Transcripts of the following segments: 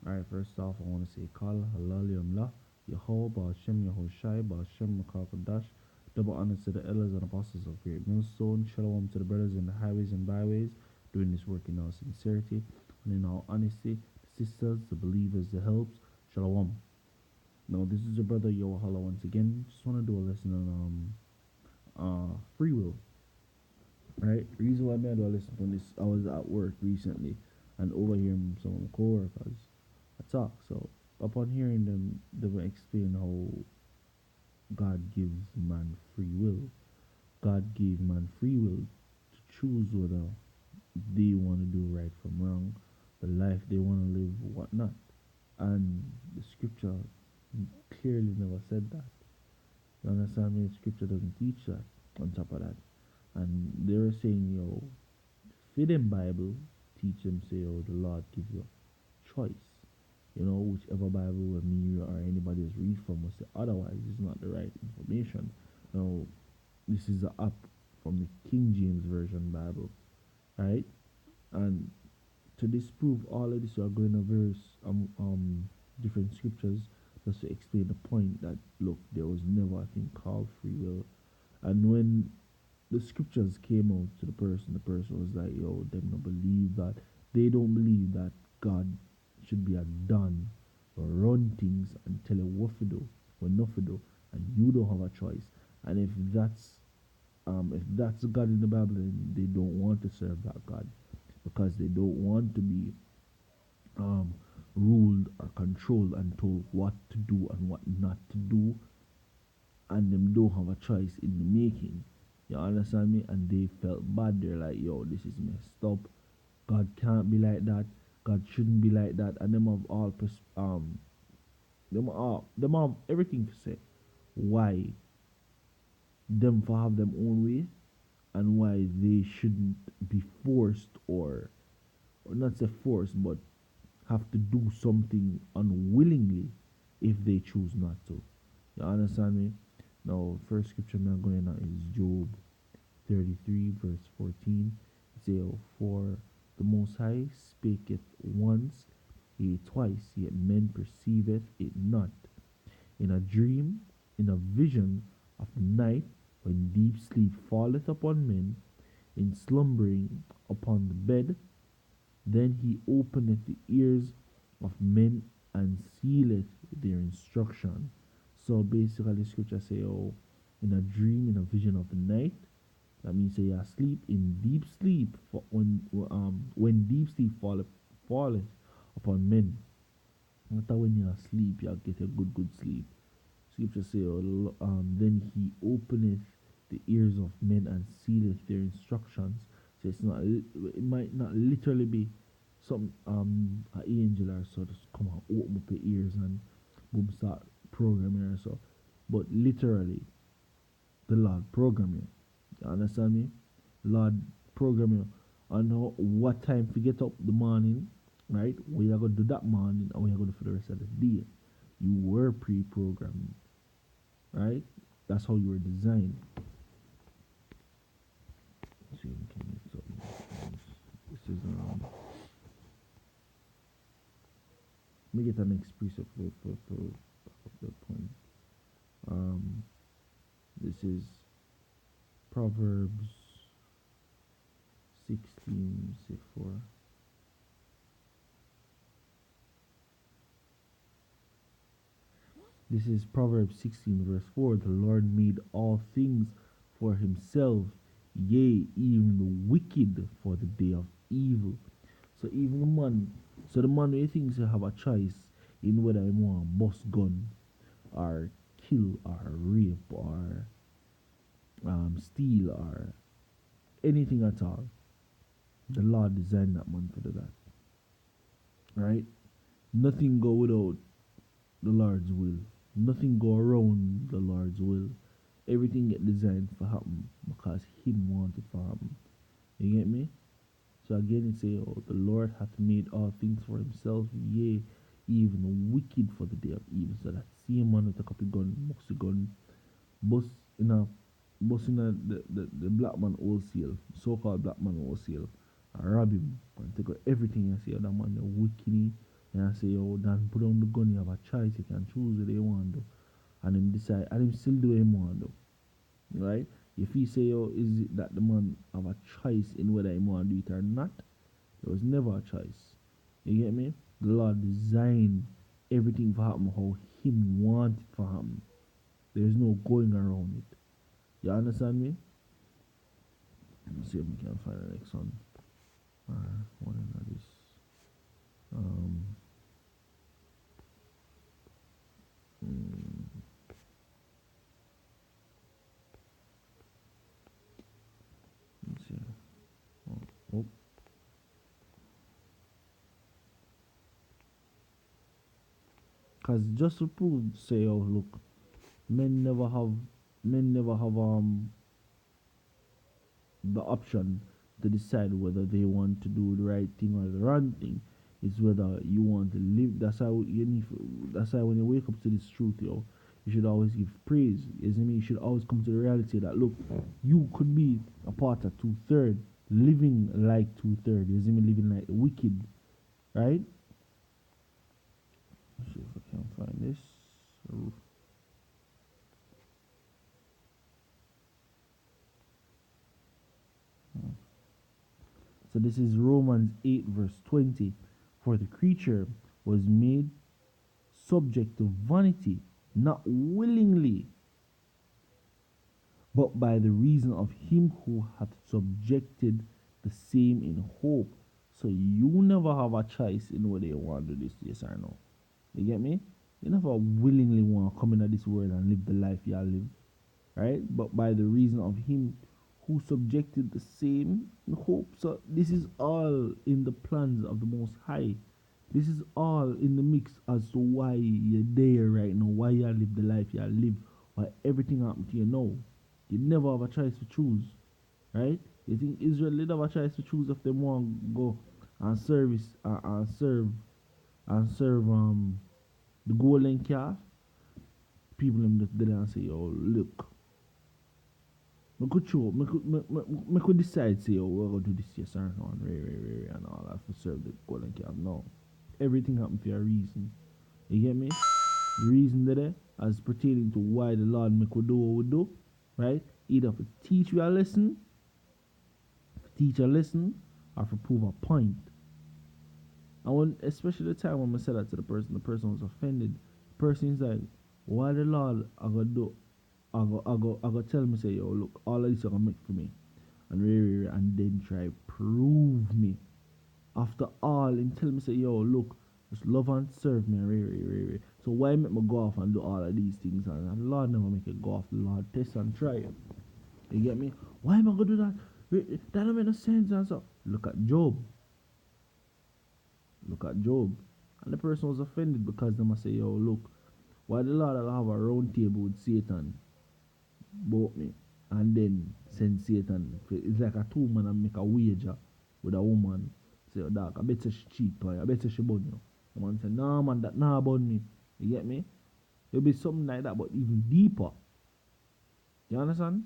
Alright, first off, I want to say Kal, Halal, Yamla, Yahweh, Ba'ashem, Yahushai, Ba'ashem, Makakadash. Double honor to the elders and apostles of Great Millstone. Shalom to the brothers in the highways and byways, doing this work in all sincerity and in all honesty. The sisters, the believers, the helps. Shalom. Now, this is your brother Yowahala once again. Just want to do a lesson on free will. Right? Reason why I do a lesson on this, I was at work recently and overhearing some of my coworkers talk. So upon hearing them, they were explain how God gives man free will. God gave man free will to choose whether they want to do right from wrong, the life they want to live, whatnot. And the scripture clearly never said that. You understand me? The scripture doesn't teach that. On top of that, and they were saying, yo, fit in Bible, teach them say, oh, the Lord give you choice. You know, whichever Bible or me or anybody has read from will say otherwise is not the right information. Now, this is the up from the King James Version Bible, right? And to disprove all of this, we are going to various different scriptures just to explain the point that look, there was never a thing called free will. And when the scriptures came out to the person was like, yo, them don't believe that. They don't believe that God should be a done or run things and tell you what to do or not to do, and you don't have a choice. And if that's God in the Bible, then they don't want to serve that God because they don't want to be um, ruled or controlled and told what to do and what not to do, and them don't have a choice in the making. You understand me? And they felt bad. They're like, yo, this is messed up. God can't be like that. God shouldn't be like that. And them have all them have everything to say. Why them for have them own way and why they shouldn't be forced or not say forced but have to do something unwillingly if they choose not to. You understand me? Now, first scripture I'm going on is Job 33, verse 14. It says, "Oh, for the Most High spaketh once, yea, twice, yet men perceiveth it not. In a dream, in a vision of the night, when deep sleep falleth upon men, in slumbering upon the bed, then he openeth the ears of men and sealeth their instruction." So basically, scripture say, oh, in a dream, in a vision of the night, that means say you are asleep in deep sleep. For when deep sleep falleth upon men, after when you are asleep, you get a good sleep. Scripture say, oh, then he openeth the ears of men and sealeth their instructions. So it's not, it might not literally be some an angel or so just come and open up your ears and boom start programming or so, but literally the Lord program you. You understand me? Lord program you on what time to get up the morning, right? What you're gonna do that morning and what you're gonna do for the rest of the day. You were pre-programmed, right? That's how you were designed. Let's see if we can get something. This is let me get the next precept for the point. Um, this is Proverbs 16, say 4. This is Proverbs 16, verse 4. The Lord made all things for himself, yea, even the wicked for the day of evil. So even the man, so the man who thinks he have a choice in whether he want bust gun or kill or rape or steal or anything at all, the Lord designed that man for that. Right? Nothing go without the Lord's will. Nothing go around the Lord's will. Everything get designed for happen because Him wanted for happen. You get me? So again it say, oh, the Lord hath made all things for himself, yea, even the wicked for the day of evil. So that same man with a copy gun, boxy gun, bust in a the black man wholesale, so called black man wholesale, and rob him and take out everything and say, oh, that man a wicked, And I say, yo, Dan, put on the gun, you have a choice, you can choose what you want to do. And him decide, and him still do what he want to do. Right? If he say, yo, is it that the man have a choice in whether he want to do it or not? There was never a choice. You get me? The Lord designed everything for happen how him want it for happen. There's no going around it. You understand me? Let me see if we can find the next one. One in this. Um, mm, let's see. Oh. Cause just to prove, say, oh look, men never have, men never have the option to decide whether they want to do the right thing or the wrong thing. It's whether you want to live. That's how you need. That's how when you wake up to this truth, yo, you should always give praise. You see me? You should always come to the reality that look, you could be a part of 2/3, living like 2/3. You see me? Living like the wicked, right? Let's see if I can find this. So this is Romans 8 verse 20. For the creature was made subject to vanity, not willingly, but by the reason of him who hath subjected the same in hope. So you never have a choice in whether you want to do this, yes or no. You get me? You never willingly want to come into this world and live the life you live, right? But by the reason of him who subjected the same in hope. So this is all in the plans of the Most High. This is all in the mix as to why you're there right now, why you live the life you live, why everything happened to you now. You never have a choice to choose, right? You think Israel did have a choice to choose if they want to go and service and serve the golden calf? People them just did and say, oh look, me could show, me could decide say, oh we're gonna do this yes or no, and and all that to serve the golden calf. No, everything happened for a reason. You get me? The reason there as pertaining to why the Lord make we do what we do, right? Either to teach you a lesson, teach a lesson, or to prove a point. And when, especially the time when I said that to the person was offended. The person is like, why the Lord I go do I go tell me say, yo, look, all of this you gonna make for me. And then try prove me. After all, him tell me say, yo, look, just love and serve me, So why make me go off and do all of these things? And the Lord never make it go off. The Lord test and try it. You get me? Why am I gonna do that? That don't make no sense. And so look at Job. Look at Job. And the person was offended because they must say, yo, look, why the Lord will have a round table with Satan both me and then send Satan. It's like a two man and make a wager with a woman. Say, oh, dog, I bet she cheat, boy. I bet she bun you. The man say, nah, man, that nah bun me. You get me? It'll be something like that, but even deeper. You understand?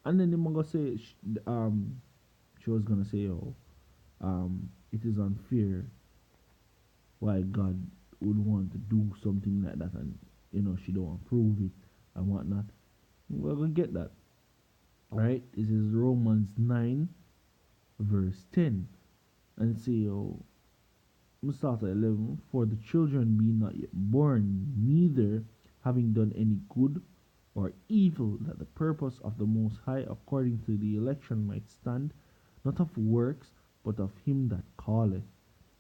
And then the man go say, she was gonna say, oh, it is unfair why God would want to do something like that, and she don't approve it and whatnot. We're gonna get that. Right? This is Romans 9 verse 10. And say, oh, start at 11. For the children be not yet born, neither having done any good or evil, that the purpose of the Most High according to the election might stand, not of works, but of him that calleth.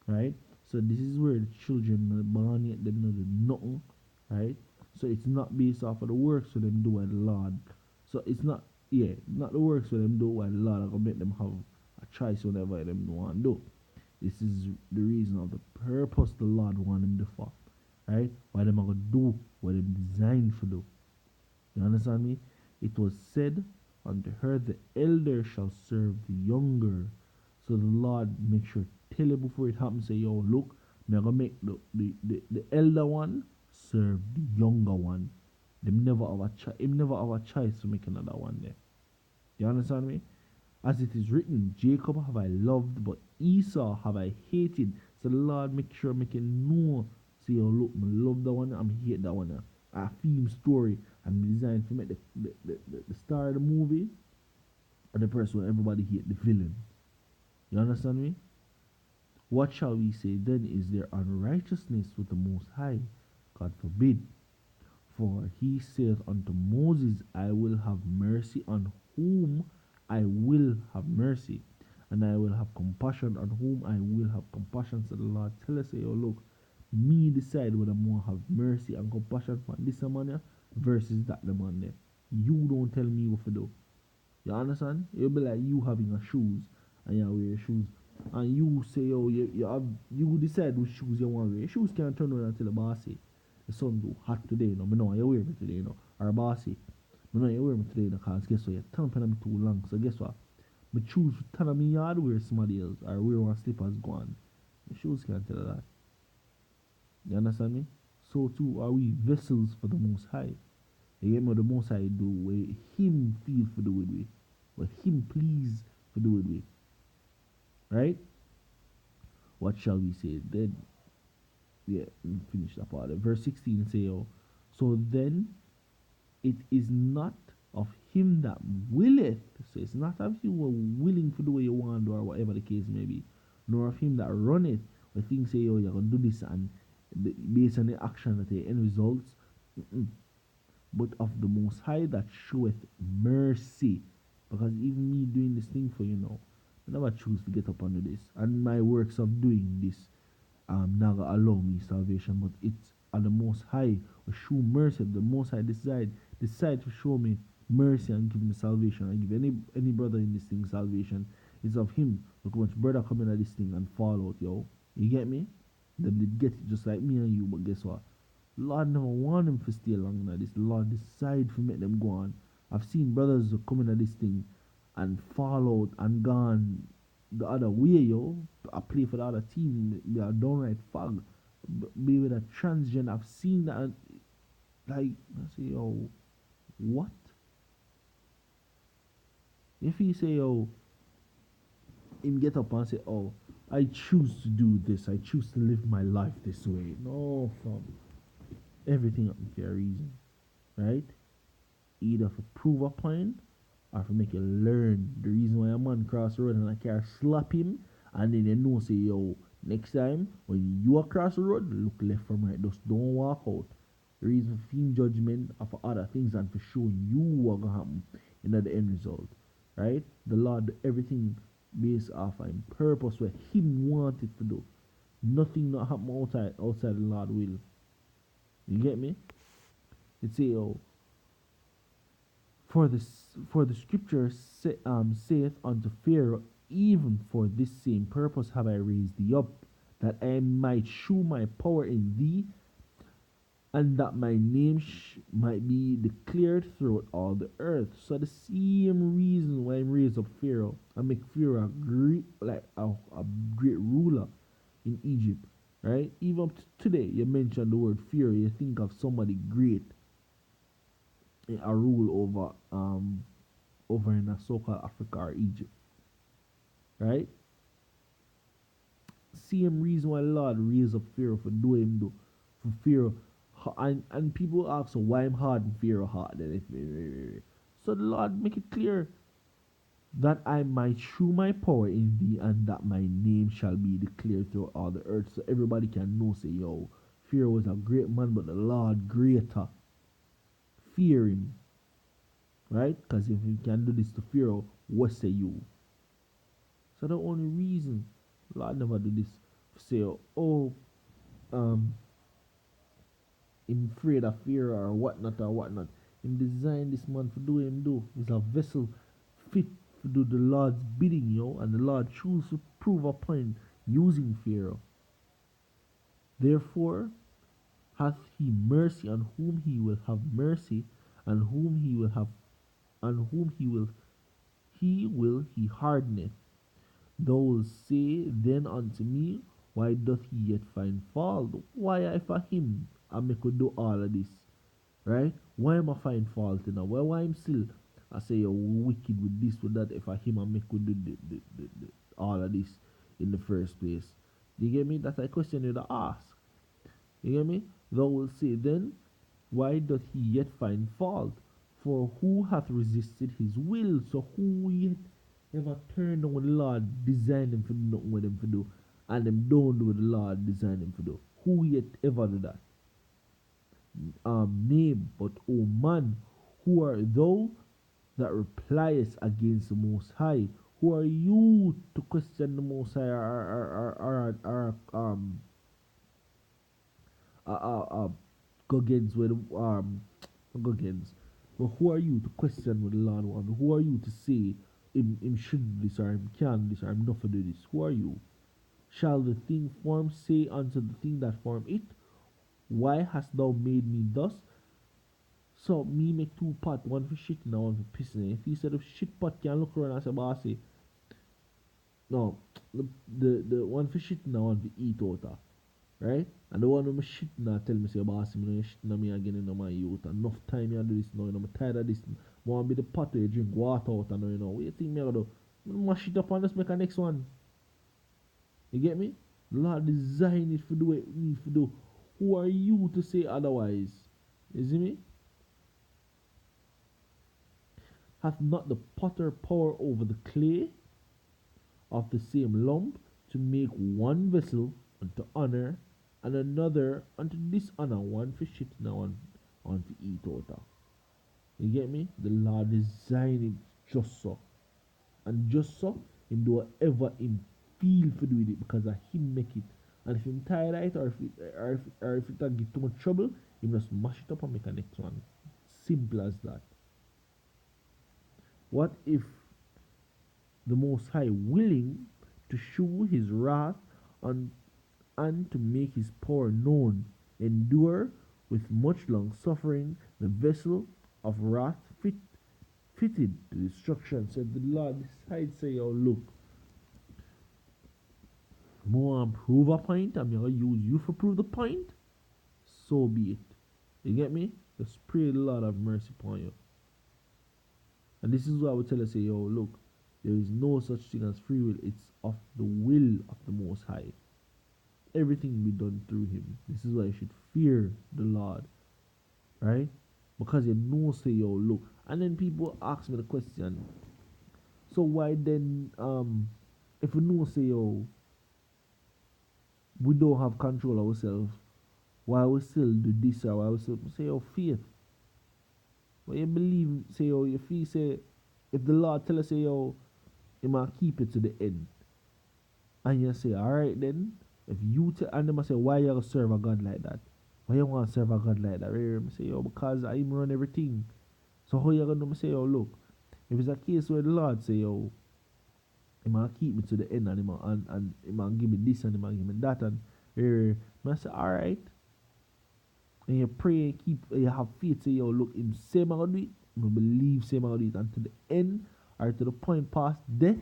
Right? So this is where the children are born yet them know nothing. Right? So it's not based off of the works for them do by the Lord. So it's not not the works for them do why the Lord are gonna make them have a choice whenever them want to do. This is the reason of the purpose the Lord want them to for. Right? Why them are gonna do what them designed for do. You understand me? It was said unto her, the elder shall serve the younger. So the Lord make sure tell you before it happens, say, yo, look, me gonna make the elder one serve the younger one. Them never have him never have a choice to make another one there. You understand me? As it is written, Jacob have I loved, but Esau have I hated. So the Lord make sure make you know. See, oh look, I love that one, I'm hate that one. A theme story and designed to make the star of the movie or the person where everybody hate the villain. You understand me? What shall we say then? Is there unrighteousness with the Most High? God forbid. For he saith unto Moses, I will have mercy on whom I will have mercy, and I will have compassion on whom I will have compassion. So the Lord tell us, say, oh look, me decide whether I'm going to have mercy and compassion for this man here versus that the man there. You don't tell me what to do. You understand? It'll be like you having a shoes and you wear your shoes. And you say, oh, you decide which shoes you want to wear. Your shoes can't turn around until the boss say, the sun too hot today, you know. Me know you wear me today, you know. Or boss say, me know you wear me today, because guess what? Your tongue pen me too long. So guess what? Me choose to turn on me yard, wear somebody else, or wear one slippers go on. Your shoes can't tell that. You understand me? So too are we vessels for the Most High. You get me? What the Most High do, where Him feel for do with we, where Him please for do with we. Right? What shall we say then? Yeah, finish that part. Verse 16 say, oh, so then it is not of him that willeth. So it's not of you who are willing to do what you want to, or whatever the case may be, nor of him that runneth. Where things say, oh, you're going to do this, and based on the action that the end results, but of the Most High that showeth mercy. Because even me doing this thing for you now, I never choose to get up under this. And my works of doing this not gonna allow me salvation, but it's at the Most High will show mercy. The Most High decide to show me mercy and give me salvation. I give any brother in this thing salvation. It's of him. Look how much brother coming at this thing and fall out, yo. You get me? Them did get it just like me and you, but guess what? Lord never want them to stay long now. This Lord decide to make them go on. I've seen brothers coming at this thing and fall out and gone the other way, yo. I play for the other team. They are downright fag. Be with a transgender. I've seen that. Like, I say, yo, what? If he say, yo, him get up and say, oh, I choose to do this. I choose to live my life this way. No, fam. Everything up for a reason, right? Either for prove a point or for make you learn the reason why a man cross the road and I can't slap him, and then you know say, yo, next time when you are cross the road, look left from right, just don't walk out. The reason for him judgment are for other things and for showing you what gonna happen in the end result. Right? The Lord everything based off on purpose where him wanted to do. Nothing not happen outside the Lord will. You get me? It say, oh, for the scripture saith unto Pharaoh, even for this same purpose have I raised thee up, that I might shew my power in thee, and that my name might be declared throughout all the earth. So the same reason why I'm raised up Pharaoh, I make Pharaoh a great, like a great ruler in Egypt, right? Even up to today, you mention the word Pharaoh, you think of somebody great, a rule over in a so-called Africa or Egypt, right? Same reason why Lord raised up Pharaoh for do him do, for Pharaoh, and people ask so why I'm hard and Pharaoh hard. So the Lord make it clear that I might shew my power in thee, and that my name shall be declared throughout all the earth, so everybody can know. Say, yo, Pharaoh was a great man, but the Lord greater. Fear him, right? Because if you can do this to Pharaoh, what say you? So the only reason Lord never do this, say, oh, um, him afraid of fear or whatnot or whatnot. Him design this man for do him do. He's a vessel fit to do the Lord's bidding, yo, and the Lord choose to prove a point using Pharaoh. Therefore hath he mercy on whom he will have mercy, and whom he will have, and whom he hardeneth. Thou wilt say then unto me, why doth he yet find fault? Why I for him I make could do all of this? Right? Why am I find fault in why I'm still I say you're wicked with this with that if I him I make could do all of this in the first place. You get me? That's a question you'd ask. You get me? Thou will say then, why doth he yet find fault? For who hath resisted his will? So who yet ever turned on what the Lord designed him for do nothing with him for do, and them don't do what the Lord designed him for do? Who yet ever do that? Name, but O man, who are thou that repliest against the Most High? Who are you to question the Most High go against with go against? But who are you to question with the Lord want? Who are you to say him should do this or him can do this or him not for do this? Who are you? Shall the thing form say unto the thing that form it, why hast thou made me thus? So me make two pot, one for shit and one for pissing. If he said if shit pot can look around and say, bossy, no, the one for shit and one for eat out of, right? And the one with my shit now tell me say, bossy, me no shit na me again in my youth. Enough time you do this now, I'm tired of this. I want to be the pot where you drink water out and you know. What you think me gonna do? I'm gonna mash it up and just make a next one. You get me? The Lord designed it for the way it need to do. Who are you to say otherwise? You see me? Hath not the potter power over the clay of the same lump to make one vessel unto honor and another unto dishonor, one for shit and one for eat out of? You get me? The Lord designed it just so. And just so, him do whatever him feel for do with it because of him make it. And if him tired of it or if it get too much trouble, him just mash it up and make a next one. Simple as that. What if the Most High willing to show his wrath on, and to make his power known, endure with much long suffering the vessel of wrath fitted to destruction? Said the Lord decide say, yo, look, more and prove a point, I'm gonna use you for prove the point. So be it. You get me? Just pray the Lord have mercy upon you. And this is what I would tell us, say, yo, look, there is no such thing as free will. It's of the will of the Most High. Everything be done through him. This is why you should fear the Lord. Right? Because you know, say, yo, look. And then people ask me the question, so why then, if we know, say, yo, we don't have control of ourselves, why we still do this or why we still say, yo, faith? What you believe, say, yo, you feel, say, if the Lord tell us, say, yo, he might keep it to the end. And you say, alright then, if you and them say, why you gonna serve a God like that? Why you want to serve a God like that? I say, yo, because I run everything. So how you gonna say, yo, look, if it's a case where the Lord say, yo, he might keep me to the end and he might give me this and he might give me that and I say, alright. And you pray, you have faith, say, yo, look, him say I'm gonna do it, I believe say I'm gonna do it until the end or to the point past death,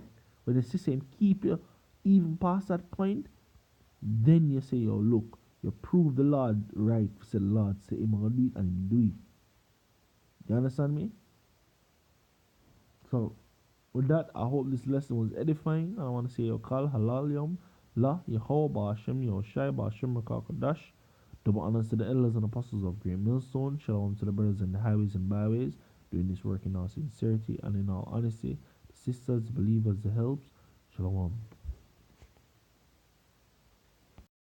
when the system keep you even past that point, then you say, yo, look, you prove the Lord right, say the Lord say him gonna do it and him do it. You understand me? So with that, I hope this lesson was edifying. I want to say yo kal halal yom la Yehovah Hashem Yehoshai Ba'Hashem Rakakadash. Double honors to the elders and apostles of Great Millstone. Shalom to the brothers in the highways and byways, doing this work in all sincerity and in all honesty. The sisters, believers, the helps. Shalom.